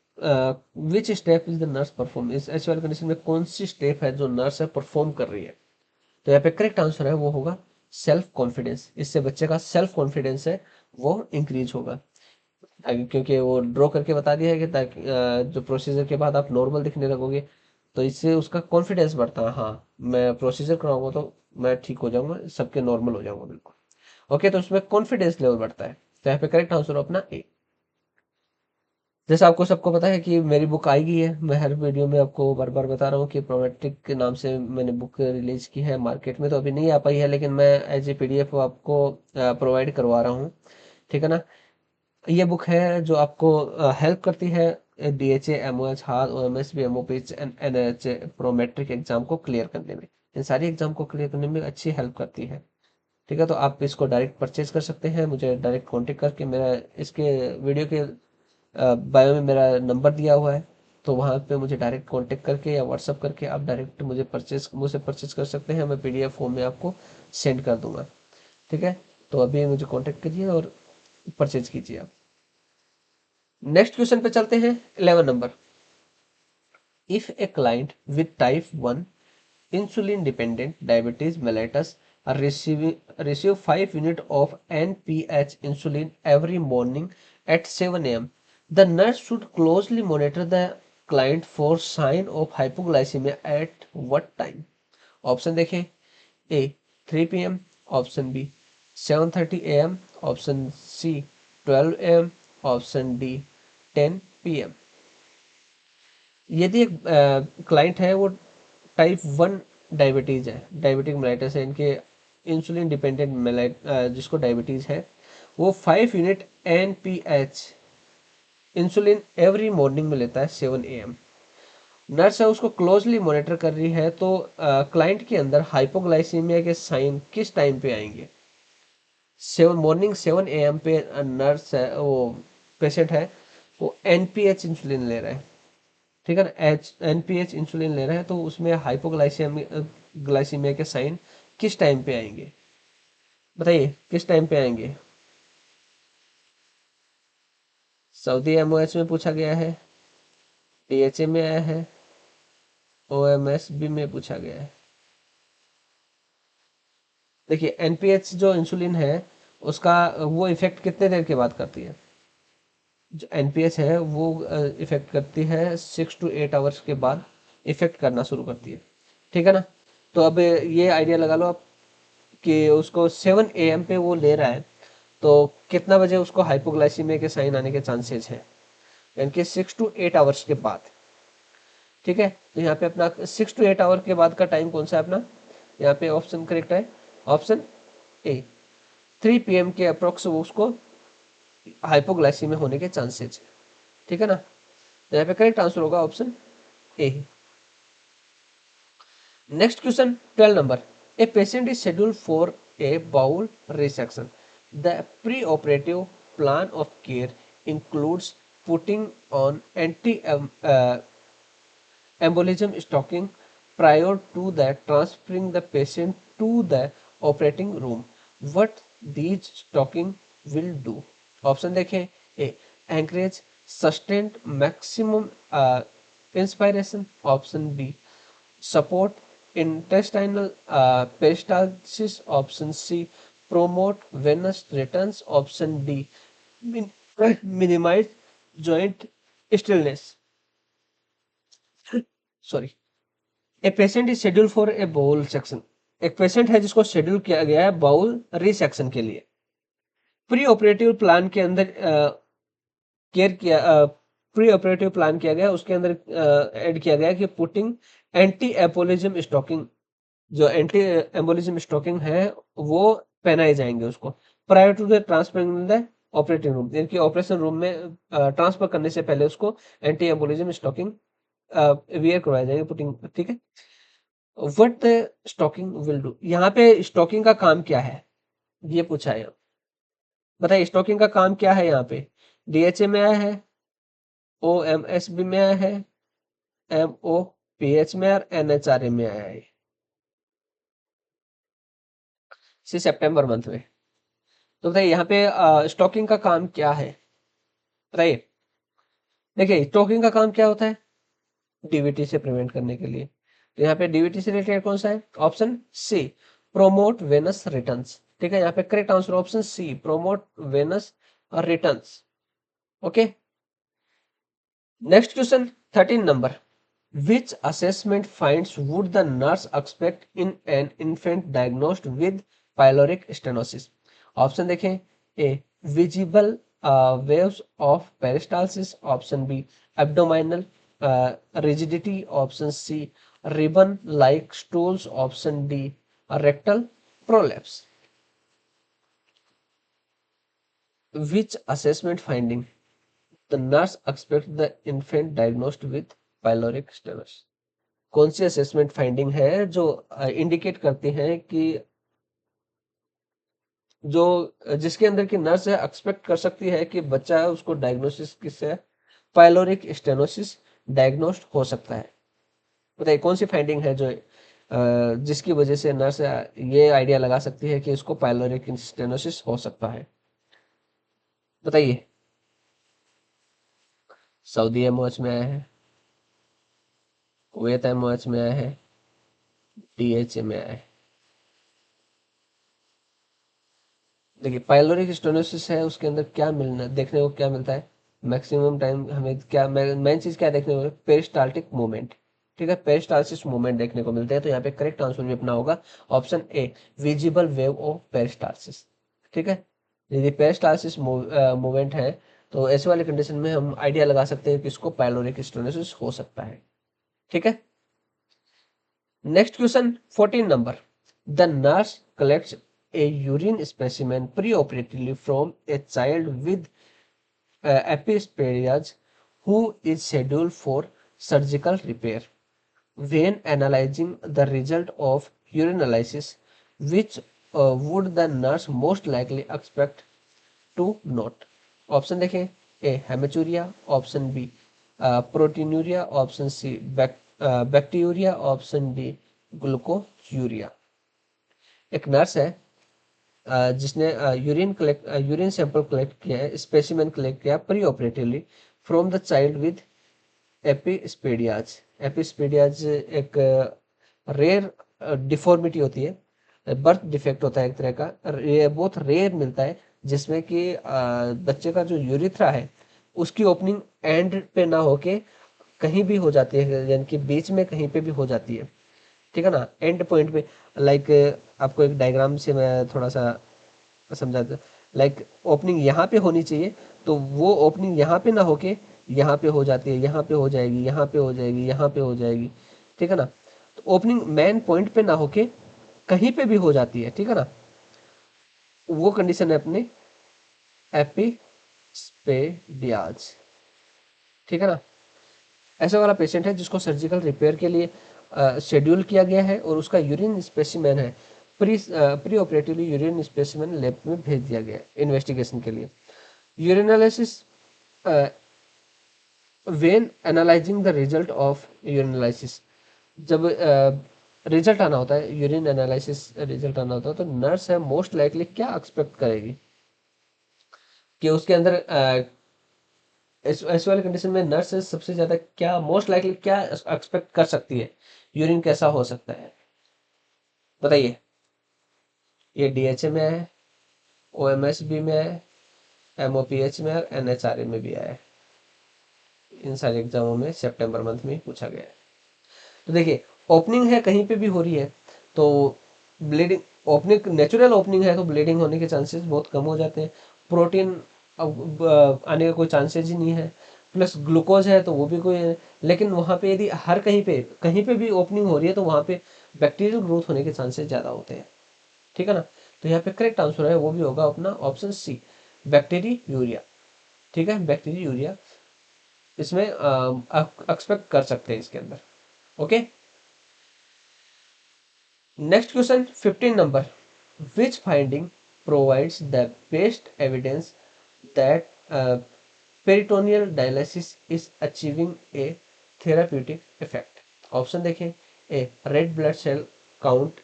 [SPEAKER 1] which step is the nurse perform, इस ऐसी वाली कंडीशन में कौन सी स्टेप है जो नर्स है परफॉर्म कर रही है। तो यहाँ पे करेक्ट आंसर है वो होगा सेल्फ कॉन्फिडेंस, इससे बच्चे का सेल्फ कॉन्फिडेंस है वो इंक्रीज होगा। क्योंकि वो ड्रॉ करके बता दिया है कि ताकि जो प्रोसीजर के बाद आप नॉर्मल दिखने लगोगे, तो इससे उसका कॉन्फिडेंस बढ़ता है, हाँ मैं प्रोसीजर कराऊंगा तो मैं ठीक हो जाऊंगा, सबके नॉर्मल हो जाऊंगा बिल्कुल। ओके, तो उसमें कॉन्फिडेंस लेवल बढ़ता है। तो यहाँ पे करेक्ट आंसर अपना ए। जैसे आपको सबको पता है कि मेरी बुक आई गई है, मैं हर वीडियो में आपको बार बार बता रहा हूँ कि प्रोमेट्रिक के नाम से मैंने बुक रिलीज की है, मार्केट में तो अभी नहीं आ पाई है, लेकिन मैं एज ए पीडीएफ आपको प्रोवाइड करवा रहा हूँ, ठीक है ना। ये बुक है जो आपको हेल्प करती है डीएचए, एमओएच, हाथ, ओएमएस, एमओपीएच, एनएचए प्रोमेट्रिक एग्जाम को क्लियर करने में, इन सारी एग्जाम को क्लियर करने में अच्छी हेल्प करती है, ठीक है। तो आप इसको डायरेक्ट परचेज कर सकते हैं, मुझे डायरेक्ट कांटेक्ट करके, मेरा इसके वीडियो के बायो में मेरा नंबर दिया हुआ है, तो वहाँ पे मुझे डायरेक्ट कांटेक्ट करके या व्हाट्सअप करके आप डायरेक्ट मुझसे परचेज कर सकते हैं, मैं पीडीएफ फॉर्म में आपको सेंड कर दूंगा, ठीक है। तो अभी मुझे कांटेक्ट कीजिए और परचेज कीजिए आप। नेक्स्ट क्वेश्चन पे चलते हैं, 11 number, if a client with type 1 insulin dependent diabetes mellitus are receive 5 unit of NPH insulin every morning at 7 a.m. The nurse should closely monitor the client for sign of hypoglycemia at what time? Option देखें, A 3 p.m, option B 7:30 a.m, option C 12 a.m, option D 10 p.m। यदि एक client है वो type 1 diabetes है, diabetic mellitus है, इनके insulin dependent जिसको diabetes है, वो 5 unit NPH insulin every morning में लेता है 7 a.m। नर्स है उसको क्लोजली मॉनिटर कर रही है, तो क्लाइंट के अंदर हाइपोग्लाइसीमिया के साइन किस टाइम पे आएंगे। 7 मॉर्निंग 7 a.m पे नर्स है वो पेशेंट है वो एनपीएच इंसुलिन ले रहा है, ठीक है ना, एच एनपीएच इंसुलिन ले रहे हैं, तो उसमें हाइपोग्लाइसेमिया ग्लाइसीमिया के साइन किस टाइम पे आएंगे, बताइए किस टाइम पे आएंगे। सऊदी एमओएच में पूछा गया है, डीएचए में आया है, ओएमएसबी में पूछा गया है। देखिए एनपीएच जो इंसुलिन है उसका वो इफेक्ट कितने देर के बाद करती है? जो एनपीएच है वो इफेक्ट करती है 6 to 8 आवर्स के बाद इफेक्ट करना शुरू करती है, ठीक है ना। तो अब ये आइडिया लगा लो आप कि उसको 7 AM पे वो ले रहा है, तो कितना बजे उसको हाइपोग्लाइसीमिया के साइन आने के चांसेस है? यानी कि 6 to 8 आवर्स के बाद, ठीक है। तो यहाँ पे अपना 6 to 8 आवर के बाद का टाइम कौन सा है अपना? यहाँ पे ऑप्शन करेक्ट है, ऑप्शन ए। 3 PM के अप्रोक्स उसको हाइपोग्लाइसीमिया होने के चांसेस है, ठीक है ना। तो यहाँ पे करेक्ट आंसर होगा option A. Next question 12 number. A patient is schedule for a bowel resection. The pre operative plan of care includes putting on anti embolism stocking prior to the transferring the patient to the operating room. What these stocking will do? Option देखें, A. Encourage sustained maximum inspiration. Option B. Support intestinal peristalsis. Option C. Promote venous returns. Option D. Min- minimize joint stillness. Sorry. A patient is schedule for a bowel section. एक patient है जिसको schedule किया गया है bowl resection के लिए। Pre operative plan के अंदर केयर किया प्री ऑपरेटिव प्लान किया गया, उसके अंदर ऐड किया गया कि पुटिंग एंटी एम्बोलिज्म स्टॉकिंग, जो एंटी एम्बोलिज्म स्टॉकिंग है वो पहनाए जाएंगे उसको prior to the transfer in the operating room, यानी कि ऑपरेशन रूम में ट्रांसफर करने से पहले उसको एंटी एम्बोलिज्म स्टॉकिंग वियर करवाए जाएंगे, पुटिंग, ठीक है। What the stocking will do, यहाँ पे स्टॉकिंग का काम क्या है ये पूछा है। बताइए स्टॉकिंग का काम क्या है? यहाँ पे डीएचए में आया है, ओएमएसबी में आया है, एमओपीएच में और एनएचआरए में आया है, इसी सितंबर मंथ में। तो बताइए यहाँ पे स्टॉकिंग का काम क्या है? बताइए। देखिए स्टॉकिंग का काम क्या होता है? डीवीटी से प्रिवेंट करने के लिए। तो यहाँ पे डीवीटी से रिलेटेड कौन सा है? Option C, promote venous returns, ठीक है। यहाँ पे correct answer option C, promote venous returns. Okay. Next question 13 number. Which assessment finds would the nurse expect in an infant diagnosed with pyloric stenosis? Option देखें, A visible waves of peristalsis, option B abdominal rigidity, option C ribbon like stools, option D rectal prolapse. Which assessment finding the nurse expect the infant diagnosed with pyloric stenosis? कौन सी assessment finding है जो indicate करती हैं कि जो जिसके अंदर की नर्स है एक्सपेक्ट कर सकती है कि बच्चा है उसको डायग्नोसिस किससे, पाइलोरिक स्टेनोसिस डायग्नोस्ड हो सकता है। बताइए कौन सी फाइंडिंग है जो जिसकी वजह से नर्स ये आइडिया लगा सकती है कि इसको पाइलोरिक स्टेनोसिस हो सकता है? बताइए। सऊदी एमओएच में आया है, कुवैत एमओएच में आया है, डीएचए में आया है। देखिए पाइलोरिक स्टेनोसिस है, उसके अंदर क्या मिलना देखने को क्या मिलता है? मैक्सिमम टाइम हमें क्या मेन चीज क्या देखने को? पेरिस्टाल्टिक मूवमेंट, ठीक है, पेरिस्टाल्सिस मूवमेंट देखने को मिलते हैं। तो यहाँ पे करेक्ट आंसर भी अपना होगा option A, visible wave of peristalsis, ठीक है। यदि पेरिस्टाल्सिस मूवमेंट है तो ऐसे वाले कंडीशन में हम आइडिया लगा सकते हैं कि इसको पाइलोरिक स्टेनोसिस हो सकता है, ठीक है। Next question 14 number. The nurse collects a urine specimen preoperatively from a child with epispadias who is scheduled for surgical repair. When analyzing the result of urinalysis, which would the nurse most likely expect to note? Option देखें, A hematuria, option B proteinuria, option C bacteria, option D glucosuria. एक nurse है जिसने urine sample collect किया है, specimen collect किया preoperatively from the child with epispadias. Epispadias एक rare deformity होती है, बर्थ डिफेक्ट होता है एक तरह का, ये बहुत रेयर मिलता है, जिसमें कि बच्चे का जो यूरिथ्रा है उसकी ओपनिंग एंड पे ना होके कहीं भी हो जाती है, यानी कि बीच में कहीं पे भी हो जाती है, ठीक है ना, एंड पॉइंट पे। लाइक आपको एक डायग्राम से मैं थोड़ा सा समझाता, लाइक ओपनिंग यहाँ पे होनी चाहिए, तो वो ओपनिंग यहाँ पे ना होके यहाँ पे हो जाती है, यहाँ पे हो जाएगी, यहाँ पे हो जाएगी, यहाँ पे हो जाएगी, ठीक है ना। तो ओपनिंग मेन पॉइंट पे ना होके कहीं पे भी हो जाती है, ठीक है ना, वो कंडीशन है अपने एपिस्पेडियाज, ठीक है ना। ऐसा वाला पेशेंट है जिसको सर्जिकल रिपेयर के लिए शेड्यूल किया गया है और उसका यूरिन स्पेसिमेन है, pre operatively urine specimen lab में भेज दिया गया है इन्वेस्टिगेशन के लिए। यूरिनालिसिस, when analysing the result of यूरिनालिसिस, जब रिजल्ट आना होता है, यूरिन एनालिसिस रिजल्ट आना होता है, तो नर्स है मोस्ट लाइकली क्या एक्सपेक्ट करेगी कि उसके अंदर इस वाले कंडीशन में नर्स सबसे ज्यादा क्या मोस्ट लाइकली क्या एक्सपेक्ट कर सकती है, यूरिन कैसा हो सकता है, बताइए। ये डीएचए में है, ओएमएसबी में है, एमओपीएच में है और एनएचआरए में भी आया है। इन सारे एग्जामों में सितंबर मंथ में पूछा गया है। तो देखिए, ओपनिंग है कहीं पे भी हो रही है तो ब्लीडिंग, ओपनिंग नेचुरल ओपनिंग है तो ब्लीडिंग होने के चांसेस बहुत कम हो जाते हैं, प्रोटीन आने का कोई चांसेस ही नहीं है, प्लस ग्लूकोज है तो वो भी कोई है। लेकिन वहाँ पे यदि हर कहीं पे भी ओपनिंग हो रही है तो वहाँ पे बैक्टीरियल ग्रोथ होने के चांसेस ज़्यादा होते हैं, ठीक है ना। तो यहाँ पे करेक्ट आंसर है वो भी होगा अपना ऑप्शन सी, बैक्टीरियूरिया, ठीक है, बैक्टीरियूरिया इसमें एक्सपेक्ट कर सकते हैं इसके अंदर। Okay, next question 15 number, which finding provides the best evidence that peritoneal dialysis is achieving a therapeutic effect. Option देखें, A red blood cell count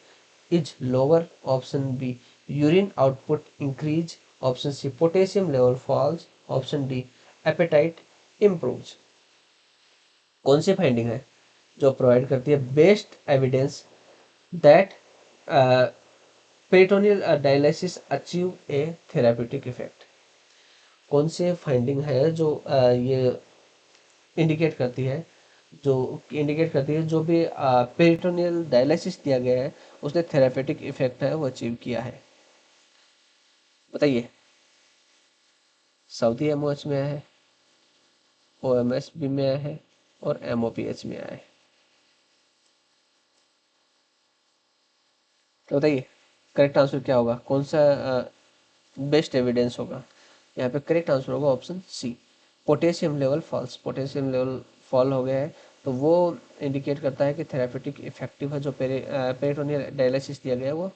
[SPEAKER 1] is lower, option B urine output increase, option C potassium level falls, option D appetite improves. कौन सी finding है जो provide करती है best evidence that peritoneal dialysis achieve a therapeutic effect. कौन सी finding है जो ये इंडिकेट करती है, जो भी पेरिटोनियल डायलिसिस दिया गया है उसने थेरापेटिक इफेक्ट है वो अचीव किया है, बताइए। सऊदी एमओएच में आया है, ओएमएसबी में आया है और एमओपीएच में आया है, तो बताइए करेक्ट आंसर क्या होगा, कौन सा बेस्ट एविडेंस होगा। यहाँ पे करेक्ट आंसर होगा option C, potassium level falls. Potassium level fall हो गया है तो वो इंडिकेट करता है कि थेरापेटिक इफेक्टिव है, जो पेरिटोनियल डायलिसिस दिया गया है वो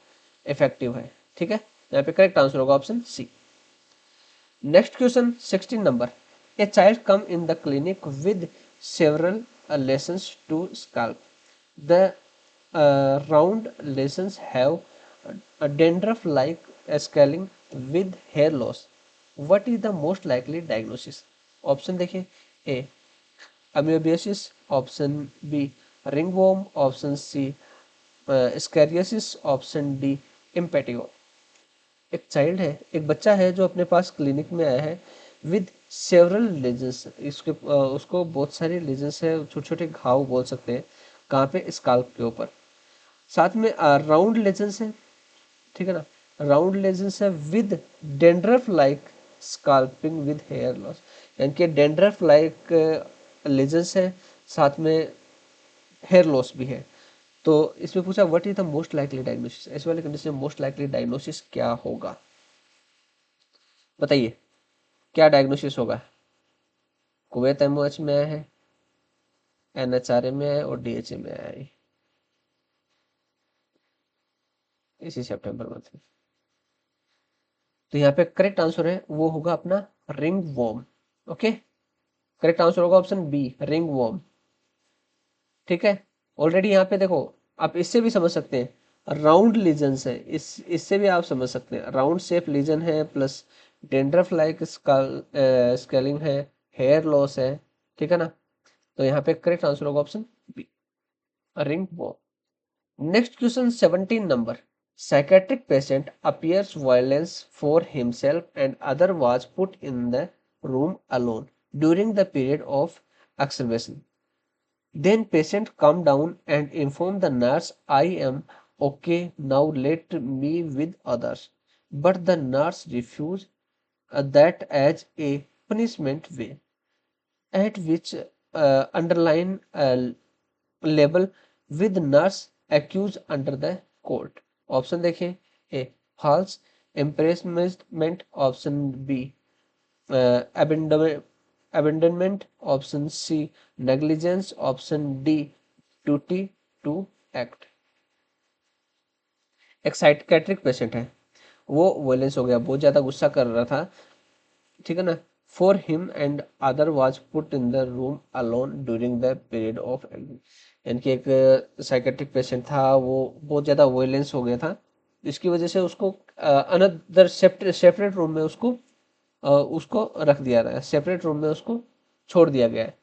[SPEAKER 1] इफेक्टिव है, ठीक है। यहाँ पे करेक्ट आंसर होगा option C. Next question 16 number, a child come in the clinic with several lessons to scalp, the round lesions have a dandruff like scaling with hair loss. What is the most likely diagnosis? Option देखिए, A amoebiasis, option B ringworm, option C scabies, option D impetigo. एक child है, एक बच्चा है जो अपने पास clinic में आया है विद सेवरल लेजन्स, उसको बहुत सारे लेजन्स है, छोटे छोटे घाव बोल सकते हैं, कहाँ पे, स्काल्प के ऊपर। साथ में राउंड लेजेंस है, ठीक है ना, राउंड लेजेंस है with dandruff like scalping with hair loss, यानी कि डेंड्रफ लाइक लेजेंस है, साथ में हेयर लॉस भी है। तो इसमें पूछा what is the most likely diagnosis, इस वाले कंडीशन में मोस्ट लाइकली डायग्नोसिस क्या होगा, बताइए क्या डायग्नोसिस होगा। कुवैत एमओएच में आया है, एनएचआरए में आया है और डीएचए में आया है इसी सितंबर मंथ में। तो यहाँ पे करेक्ट आंसर है वो होगा अपना रिंग वॉर्म। ओके, करेक्ट आंसर होगा ऑप्शन बी, रिंग वॉर्म, ठीक है। ऑलरेडी यहाँ पे देखो, आप इससे भी समझ सकते हैं, राउंड लीजन्स है, इससे भी आप समझ सकते हैं, राउंड शेप लीजन है प्लस डेंड्रफ लाइक स्केलिंग है, हेयर लॉस है, ठीक है ना। तो यहाँ पे करेक्ट आंसर होगा option B, ringworm. Next question 17 number, psychiatric patient appears violence for himself and other was put in the room alone during the period of observation. Then patient calm down and inform the nurse, I am okay now, let me with others. But the nurse refused that as a punishment way, at which underline label with nurse accused under the court. Option देखें, A false imprisonment, option B abandonment, option C negligence, option D duty to act। एक psychiatric patient है, वो violence हो गया, बहुत ज्यादा गुस्सा कर रहा था, ठीक है ना। For him and other was put in the room alone during the period of, यानी कि एक साइकेट्रिक पेशेंट था, वो बहुत ज़्यादा वायलेंस हो गया था, इसकी वजह से उसको अनदर सेपरेट रूम में उसको रख दिया गया है, सेपरेट रूम में उसको छोड़ दिया गया है।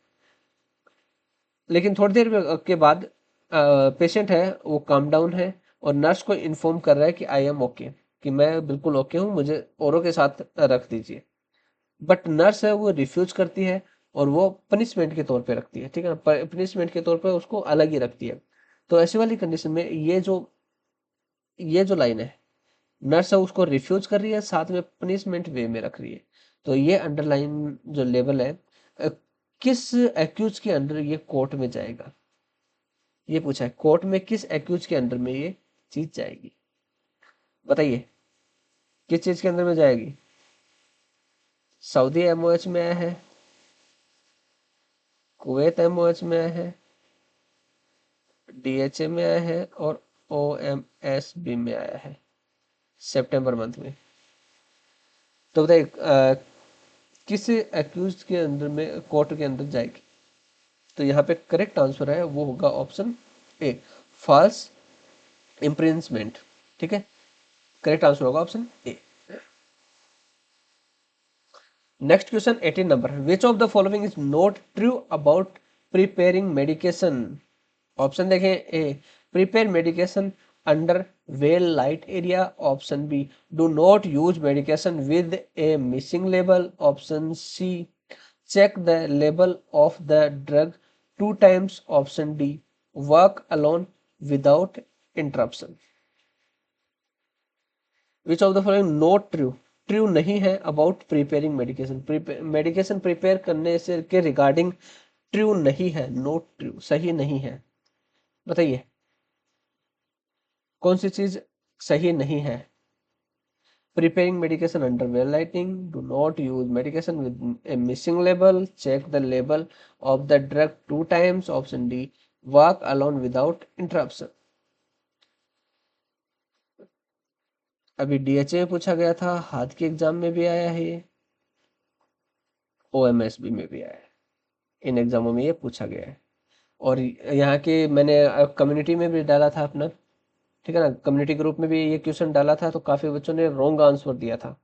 [SPEAKER 1] लेकिन थोड़ी देर के बाद पेशेंट है वो काम डाउन है और नर्स को इन्फॉर्म कर रहा है कि आई एम ओके, कि मैं बिल्कुल ओके हूँ, मुझे औरों के साथ रख दीजिए। बट नर्स है वो रिफ्यूज करती है और वो पनिशमेंट के तौर पे रखती है, ठीक है ना, पनिशमेंट के तौर पे उसको अलग ही रखती है। तो ऐसी वाली कंडीशन में ये जो लाइन है, नर्स है उसको रिफ्यूज कर रही है, साथ में पनिशमेंट वे में रख रही है। तो ये अंडरलाइन जो लेवल है, अ, किस एक्यूज के अंडर ये कोर्ट में जाएगा, ये पूछा है, कोर्ट में किस एक्यूज के अंडर में ये चीज जाएगी, बताइए किस चीज के अंदर में जाएगी। सऊदी एमओएच में आया है, कुवैत एमओएच में आया है, डीएचए में आया है और ओएमएसबी में आया है सितंबर मंथ में। तो बताइए किस एक्यूज के अंदर में कोर्ट के अंदर जाएगी। तो यहाँ पे करेक्ट आंसर है वो होगा ऑप्शन ए, फॉल्स इम्प्रिजमेंट, ठीक है, करेक्ट आंसर होगा option A. Next question 18 number, which of the following is not true about preparing medication. Option देखें, A prepare medication under well light area, option B do not use medication with a missing label, option C check the label of the drug 2 times, option D work alone without interruption. Which of the following not true, true नहीं है about preparing medication, medication prepare करने से के regarding true नहीं है, not true सही नहीं है। बताइए कौन सी चीज सही नहीं है। Preparing medication under well lighting, do not use medication with a missing label, check the label of the drug 2 times, option D work alone without interruption. अभी डीएचए में पूछा गया था, हाथ के एग्जाम में भी आया है, ये ओएमएसबी में भी आया है, इन एग्जामों में ये पूछा गया है। और यहाँ के मैंने कम्युनिटी में भी डाला था अपना, ठीक है ना, कम्युनिटी ग्रुप में भी ये क्वेश्चन डाला था, तो काफी बच्चों ने रॉन्ग आंसर दिया था,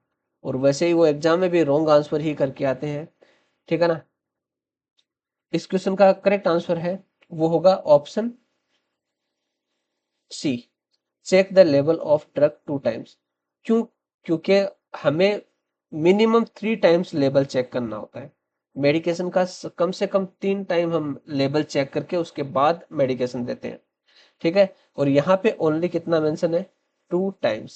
[SPEAKER 1] और वैसे ही वो एग्जाम में भी रॉन्ग आंसर ही करके आते हैं, ठीक है ना। इस क्वेश्चन का करेक्ट आंसर है वो होगा option C, check the level of drug 2 times। क्यों, क्योंकि हमें मिनिमम 3 times लेबल चेक करना होता है मेडिकेशन का, कम से कम 3 टाइम हम लेबल चेक करके उसके बाद मेडिकेशन देते हैं, ठीक है। और यहाँ पे ओनली कितना मेंशन है, 2 times,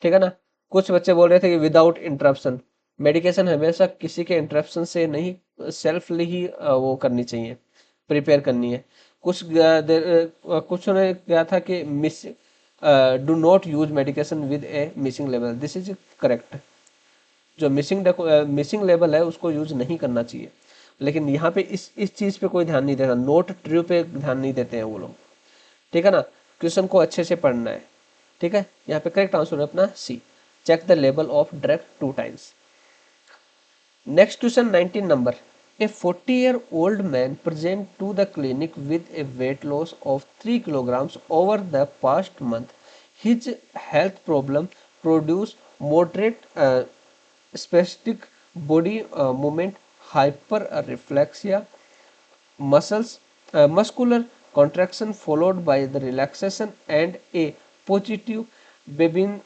[SPEAKER 1] ठीक है ना। कुछ बच्चे बोल रहे थे कि विदाउट इंटरप्शन, मेडिकेशन हमेशा किसी के इंटरप्शन से नहीं, सेल्फली ही वो करनी चाहिए, प्रिपेयर करनी है। कुछ ने कहा था कि miss do not use medication with a missing level, this is correct. जो मिसिंग लेवल है उसको यूज नहीं करना चाहिए, लेकिन यहाँ पे इस चीज पे कोई ध्यान नहीं देता, नोट ट्रू पे ध्यान नहीं देते हैं वो लोग, ठीक है ना। क्वेश्चन को अच्छे से पढ़ना है, ठीक है। यहाँ पे करेक्ट आंसर है अपना C, check the level of drug 2 times। Next question 19 number, a 40-year-old man present to the clinic with a weight loss of 3 kilograms over the past month. His health problem produce moderate spastic body movement, hyperreflexia, muscles muscular contraction followed by the relaxation and a positive Babin,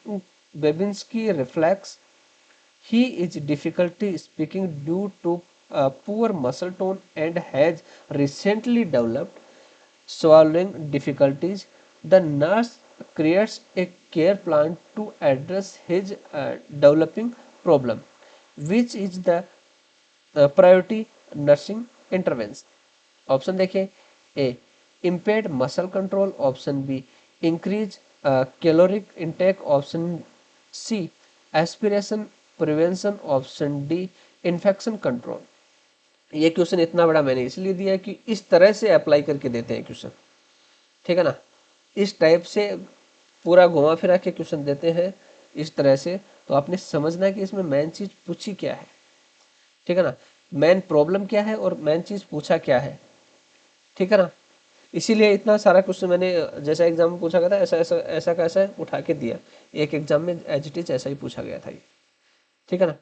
[SPEAKER 1] Babinski reflex. He is difficulty speaking due to poor muscle tone and has recently developed swallowing difficulties. The nurse creates a care plan to address his developing problem, which is the priority nursing intervention. Option देखें, A impaired muscle control, option B increase caloric intake, option C aspiration prevention, option D infection control. ये question इतना बड़ा मैंने इसलिए दिया है कि इस तरह से अप्लाई करके देते हैं क्वेश्चन, ठीक है ना। इस टाइप से पूरा घुमा फिरा के क्वेश्चन देते हैं इस तरह से, तो आपने समझना है कि इसमें मेन चीज पूछी क्या है, ठीक है ना। मेन प्रॉब्लम क्या है और मेन चीज पूछा क्या है, ठीक है ना। इसीलिए इतना सारा क्वेश्चन मैंने जैसा एग्जाम में पूछा गया था ऐसा ऐसा ऐसा कैसा है उठा के दिया। एक एग्जाम में एज इट इज ऐसा ही पूछा गया था ये, ठीक है ना।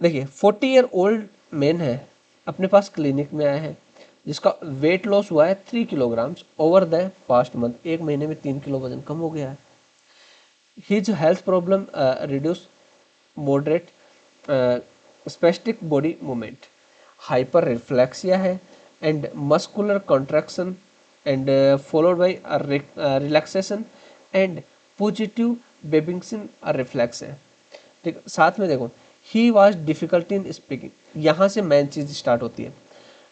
[SPEAKER 1] देखिए 40 ईयर ओल्ड मैन है, अपने पास क्लिनिक में आया है, जिसका वेट लॉस हुआ है 3 kilogram over the past month. एक महीने में 3 किलो वजन कम हो गया है। His health problem reduce moderate spastic body movement, hyperreflexia है and muscular contraction and followed by relaxation and positive Babinski reflex है, ठीक। साथ में देखो, he was difficulty in speaking, यहाँ से मेन चीज स्टार्ट होती है।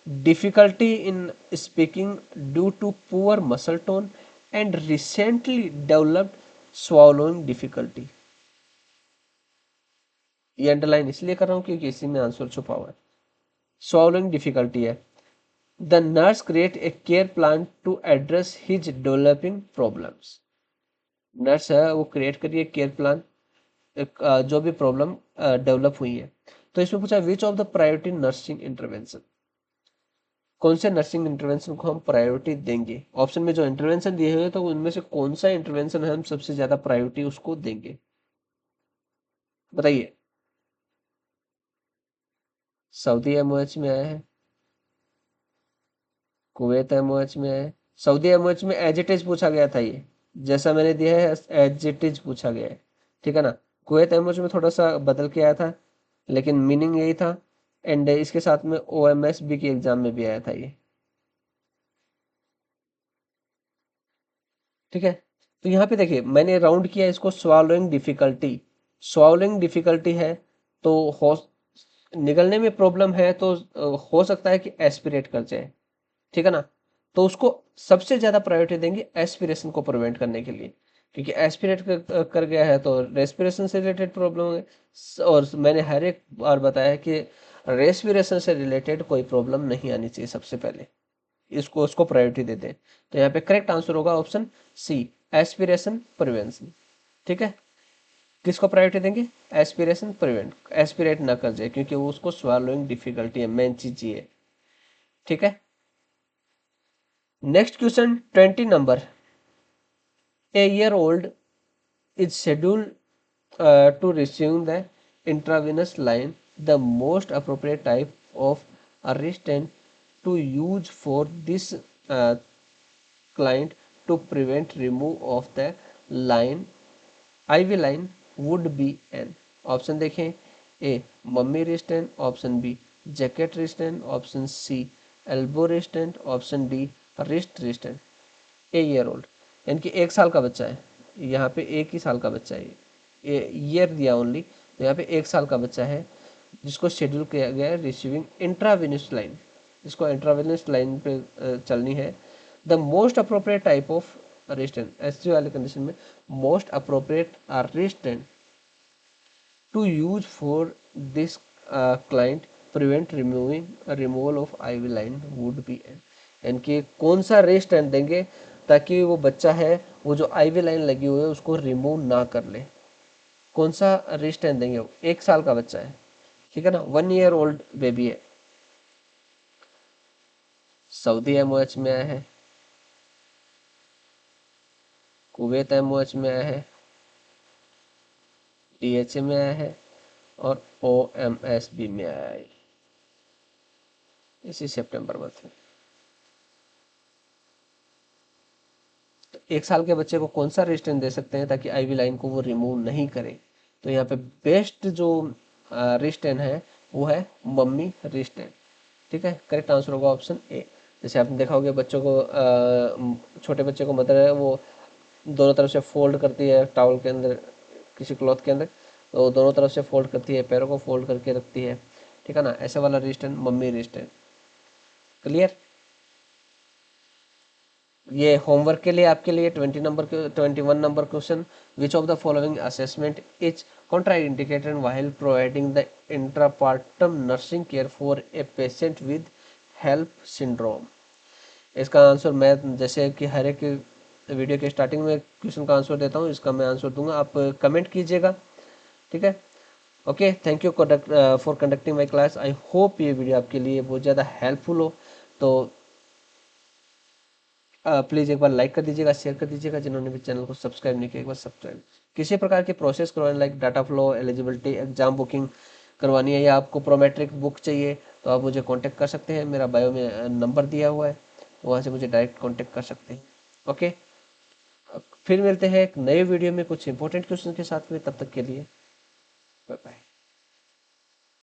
[SPEAKER 1] Difficulty in speaking due to poor muscle tone and recently developed swallowing difficulty. ये अंडरलाइन इसलिए कर रहा हूं क्योंकि इसी में आंसर छुपा हुआ है। swallowing डिफिकल्टी है। The nurse create a care plan to address his developing problems. Nurse है वो क्रिएट करिए केयर प्लान, जो भी प्रॉब्लम डेवलप हुई है। तो इसमें पूछा विच of the priority nursing intervention, कौन से नर्सिंग इंटरवेंशन को हम प्रायोरिटी देंगे। ऑप्शन में जो इंटरवेंशन दिए हुए तो उनमें से कौन सा इंटरवेंशन हम सबसे ज्यादा प्रायोरिटी उसको देंगे, बताइए। सऊदी एमओएच में आया है, कुवैत एमओएच में आया है। सऊदी एमओएच में एज इट इज पूछा गया था, ये जैसा मैंने दिया है एज इट इज पूछा गया है, ठीक है ना। कुवैत एमओएच में थोड़ा सा बदल के आया था, लेकिन मीनिंग यही था। एंड इसके साथ में ओएमएसबी के एग्जाम में भी आया था ये, ठीक है। तो यहाँ पे देखिए मैंने राउंड किया इसको स्वालोइंग डिफिकल्टी। स्वालोइंग डिफिकल्टी है तो हो निगलने में प्रॉब्लम है तो हो सकता है कि एस्पिरेट कर जाए, ठीक है ना। तो उसको सबसे ज्यादा प्रायोरिटी देंगे एस्पिरेशन को प्रिवेंट करने के लिए, क्योंकि एस्पिरेट कर गया है तो रेस्पिरेशन से रिलेटेड प्रॉब्लम है। और मैंने हर एक बार बताया कि रेस्पिरेशन से रिलेटेड कोई प्रॉब्लम नहीं आनी चाहिए सबसे पहले, इसको उसको प्रायोरिटी देते हैं। तो यहाँ पे करेक्ट आंसर होगा ऑप्शन सी, एस्पिरेशन प्रिवेंशन, ठीक है। किसको प्रायोरिटी देंगे, एस्पिरेशन प्रिवेंट, एस्पिरेट ना कर जाए क्योंकि वो उसको स्वालोइंग डिफिकल्टी है, मेन चीज ये है, ठीक है। Next question 20 number, a year old is scheduled to receive the intravenous line, the most appropriate type of resistant to use for this uh, client to prevent remove of the line, IV line would be an। Option देखें, A mummy restraint, option B jacket restraint, option C elbow restraint, option D wrist restraint. A year old यानी कि 1 साल का बच्चा है, यहाँ पे 1 ही साल का बच्चा है, ये ईयर दिया ओनली, तो यहाँ पे 1 साल का बच्चा है जिसको शेड्यूल किया गया है रिसीविंग इंट्रावेनस लाइन, जिसको इंट्रावेनस लाइन पे चलनी है। The most appropriate type of restraint, ऐसे वाले कंडीशन में most appropriate restraint to use for this client prevent removing removal of IV line would be an. यानी कि कौन सा रेस्टेंट देंगे ताकि वो बच्चा है वो जो आईवी लाइन लगी हुई है उसको रिमूव ना कर ले। कौन सा रेस्टेंट देंगे, वो 1 साल का बच्चा है, ठीक है ना, 1 ईयर ओल्ड बेबी है। सऊदी एमओएच में आया है, कुवैत एमओएच में आया है, डीएचए में आया है और ओएमएसबी में आया है। इसी सितंबर मंथ में। तो 1 साल के बच्चे को कौन सा रेजिस्टेंस दे सकते हैं ताकि आईवी लाइन को वो रिमूव नहीं करे? तो यहाँ पे बेस्ट जो रेजिस्टेंस है वो है मम्मी रेजिस्टेंस। ठीक है, करेक्ट आंसर होगा ऑप्शन ए। जैसे आपने देखा होगा बच्चों को छोटे बच्चे को मदर है वो दोनों तरफ से फोल्ड करती है टॉवल के अंदर, किसी क्लॉथ के अंदर, तो दोनों तरफ से फोल्ड करती है, पैरों को फोल्ड करके रखती है। ठीक है ना, ऐसे वाला रेजिस्टेंस मम्मी रेजिस्टेंस। क्लियर? ये होमवर्क के लिए आपके लिए 21 number question. Which of the following assessment is contraindicated while providing the intrapartum nursing care for a patient with HELLP syndrome? इसका आंसर मैं जैसे कि हर एक वीडियो के स्टार्टिंग में क्वेश्चन का आंसर देता हूँ, इसका मैं आंसर दूंगा, आप कमेंट कीजिएगा। ठीक है, okay, thank you for conducting my class. I hope ये वीडियो आपके लिए बहुत ज़्यादा हेल्पफुल हो। तो प्लीज़ एक बार लाइक कर दीजिएगा, शेयर कर दीजिएगा, जिन्होंने भी चैनल को सब्सक्राइब नहीं किया एक बार सब्सक्राइब। किसी प्रकार की प्रोसेस करवाने like data flow, eligibility, exam booking करवानी है या आपको प्रोमेट्रिक बुक चाहिए तो आप मुझे कांटेक्ट कर सकते हैं। मेरा बायो में नंबर दिया हुआ है, वहाँ से मुझे डायरेक्ट कांटेक्ट कर सकते हैं। ओके, फिर मिलते हैं एक नए वीडियो में कुछ इंपॉर्टेंट क्वेश्चन के साथ में, तब तक के लिए बाय बाय।